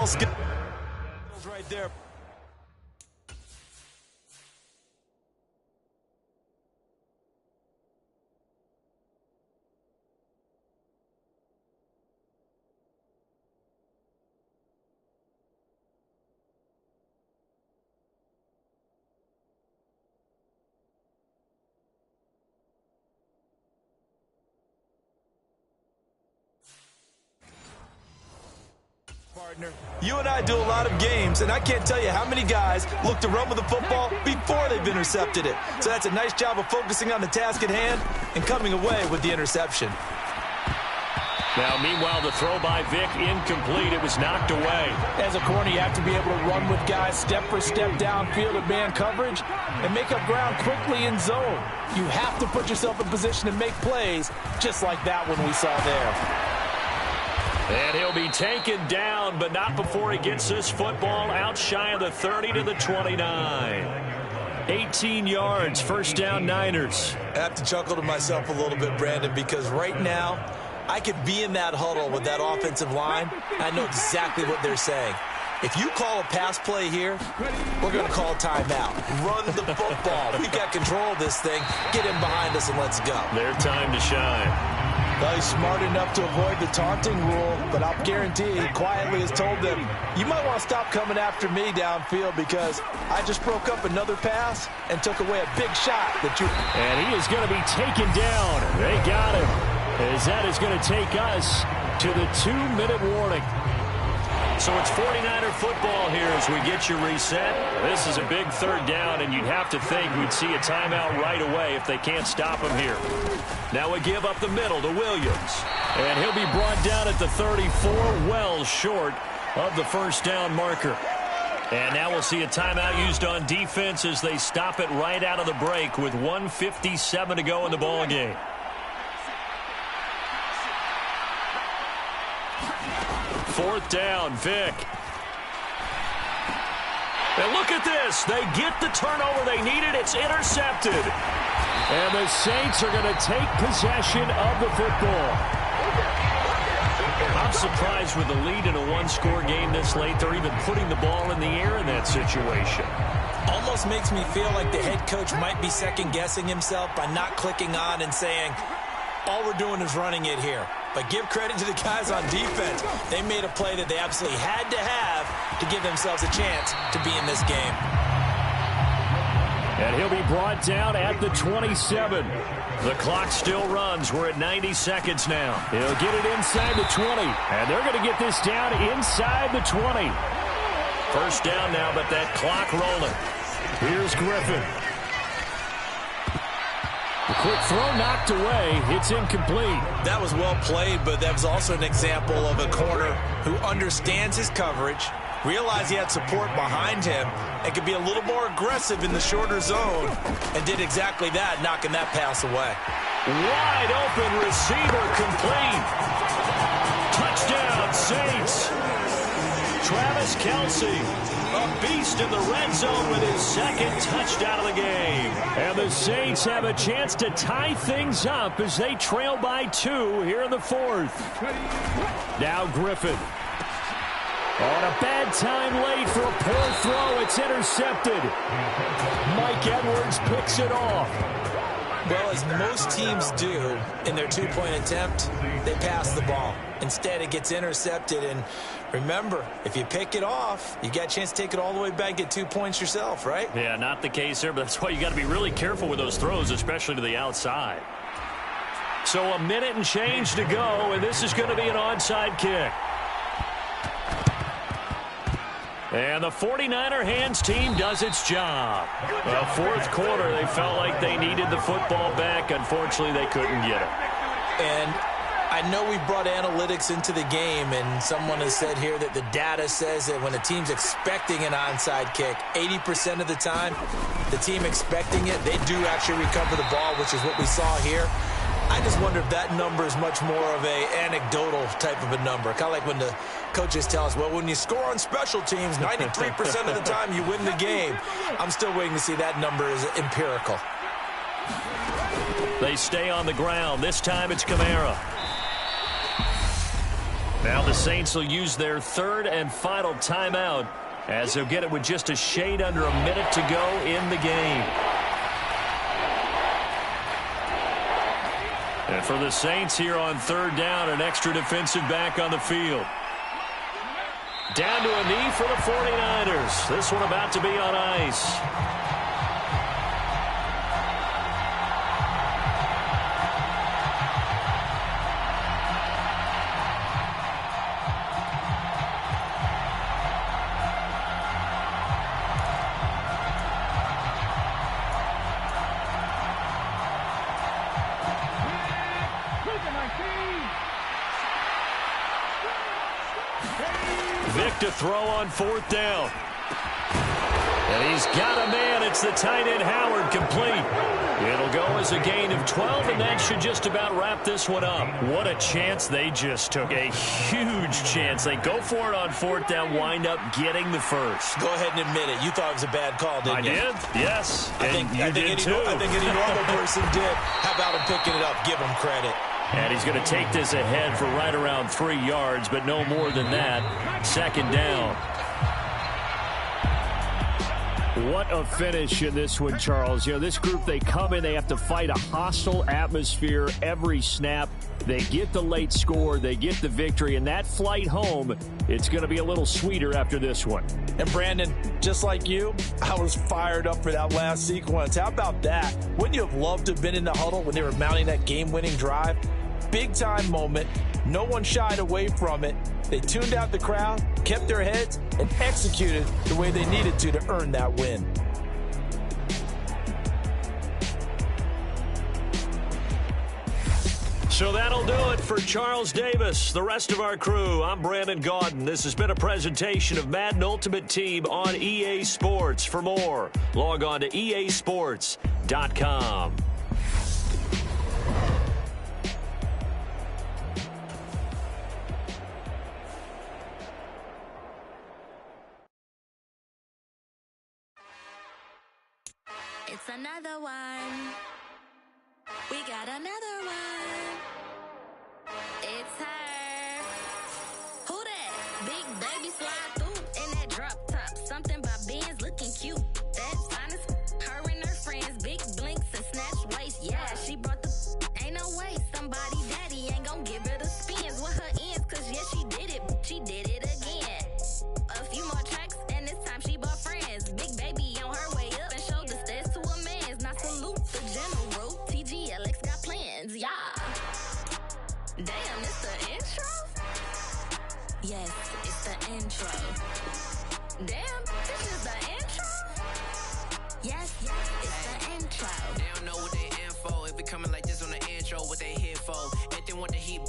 Right there. Partner. You and I do a lot of games, and I can't tell you how many guys look to run with the football before they've intercepted it. So that's a nice job of focusing on the task at hand and coming away with the interception. Now, meanwhile, the throw by Vic incomplete. It was knocked away. As a corner, you have to be able to run with guys step for step downfield at man coverage and make up ground quickly in zone. You have to put yourself in position to make plays just like that one we saw there. And he'll be taken down, but not before he gets this football out shy of the 30 to the 29. 18 yards, first down Niners. I have to chuckle to myself a little bit, Brandon, because right now I could be in that huddle with that offensive line. I know exactly what they're saying. If you call a pass play here, we're going to call timeout. Run the football. We've got control of this thing. Get in behind us and let's go. Their time to shine. Well, he's smart enough to avoid the taunting rule, but I'll guarantee he quietly has told them, you might want to stop coming after me downfield because I just broke up another pass and took away a big shot that you... And he is going to be taken down. They got him. As that is going to take us to the 2-minute warning. So it's 49er football here as we get you reset. This is a big third down, and you'd have to think we'd see a timeout right away if they can't stop him here. Now we give up the middle to Williams. And he'll be brought down at the 34, well short of the first down marker. And now we'll see a timeout used on defense as they stop it right out of the break with 1:57 to go in the ball game. Fourth down, Vic. And look at this. They get the turnover they needed. It's intercepted. And the Saints are going to take possession of the football. I'm surprised with the lead in a one-score game this late. They're even putting the ball in the air in that situation. Almost makes me feel like the head coach might be second-guessing himself by not clicking on and saying, all we're doing is running it here. But give credit to the guys on defense. They made a play that they absolutely had to have to give themselves a chance to be in this game. And he'll be brought down at the 27. The clock still runs. We're at 90 seconds now. He'll get it inside the 20. And they're going to get this down inside the 20. First down now, but that clock rolling. Here's Griffin. The quick throw knocked away. It's incomplete. That was well played, but that was also an example of a corner who understands his coverage, realized he had support behind him, and could be a little more aggressive in the shorter zone, and did exactly that, knocking that pass away. Wide open receiver complete. Touchdown, Saints. Travis Kelce, a beast in the red zone with his second touchdown of the game. And the Saints have a chance to tie things up as they trail by 2 here in the fourth. Now Griffin. On a bad time late for a poor throw. It's intercepted. Mike Edwards picks it off. Well, as most teams do in their two-point attempt, they pass the ball. Instead, it gets intercepted. And remember, if you pick it off, you got a chance to take it all the way back and get 2 points yourself, right? Yeah, not the case there, but that's why you got to be really careful with those throws, especially to the outside. So a minute and change to go, and this is going to be an onside kick. And the 49er hands team does its job. Well, fourth quarter, they felt like they needed the football back. Unfortunately, they couldn't get it. And I know we brought analytics into the game, and someone has said here that the data says that when a team's expecting an onside kick, 80% of the time, the team expecting it, they do actually recover the ball, which is what we saw here. I just wonder if that number is much more of a anecdotal type of a number. Kind of like when the coaches tell us, well, when you score on special teams, 93% of the time you win the game. I'm still waiting to see that number is empirical. They stay on the ground. This time it's Kamara. Now the Saints will use their third and final timeout as they'll get it with just a shade under a minute to go in the game. And for the Saints here on third down, an extra defensive back on the field. Down to a knee for the 49ers. This one about to be on ice. Vic to throw on fourth down. And he's got a man. It's the tight end Howard, complete. It'll go as a gain of 12, and that should just about wrap this one up. What a chance they just took. A huge chance. They go for it on fourth down, wind up getting the first. Go ahead and admit it. You thought it was a bad call, didn't you? I did, yes. I think any normal person did. How about him picking it up? Give him credit. And he's going to take this ahead for right around 3 yards, but no more than that. Second down. What a finish in this one, Charles. You know, this group, they come in, they have to fight a hostile atmosphere every snap. They get the late score, they get the victory, and that flight home, it's going to be a little sweeter after this one. And Brandon, just like you, I was fired up for that last sequence. How about that? Wouldn't you have loved to have been in the huddle when they were mounting that game-winning drive? Big time moment. No one shied away from it. They tuned out the crowd, kept their heads, and executed the way they needed to earn that win. So that'll do it for Charles Davis, the rest of our crew. I'm Brandon Gaudin. This has been a presentation of Madden Ultimate Team on EA Sports. For more, log on to easports.com. It's another one. We got another one. It's her. Who that? Big baby slide through in that drop top. Something about Benz looking cute. That's honest. Her and her friends, big blinks and snatch waist. Yeah, she brought the. Ain't no way somebody daddy ain't gonna give her the spins with her ends. Cause yeah, she did it. She did it again. A few more tracks and this time she bought friends. Big baby on her way up and showed the stairs to a man's. Now salute the general. TGLX got plans, yeah. Damn, it's the intro? Yes, it's the intro. Damn, this is the intro? Yes, it's the intro. They don't know what they in for. If it coming like this on the intro, what they here for? If they want the heat.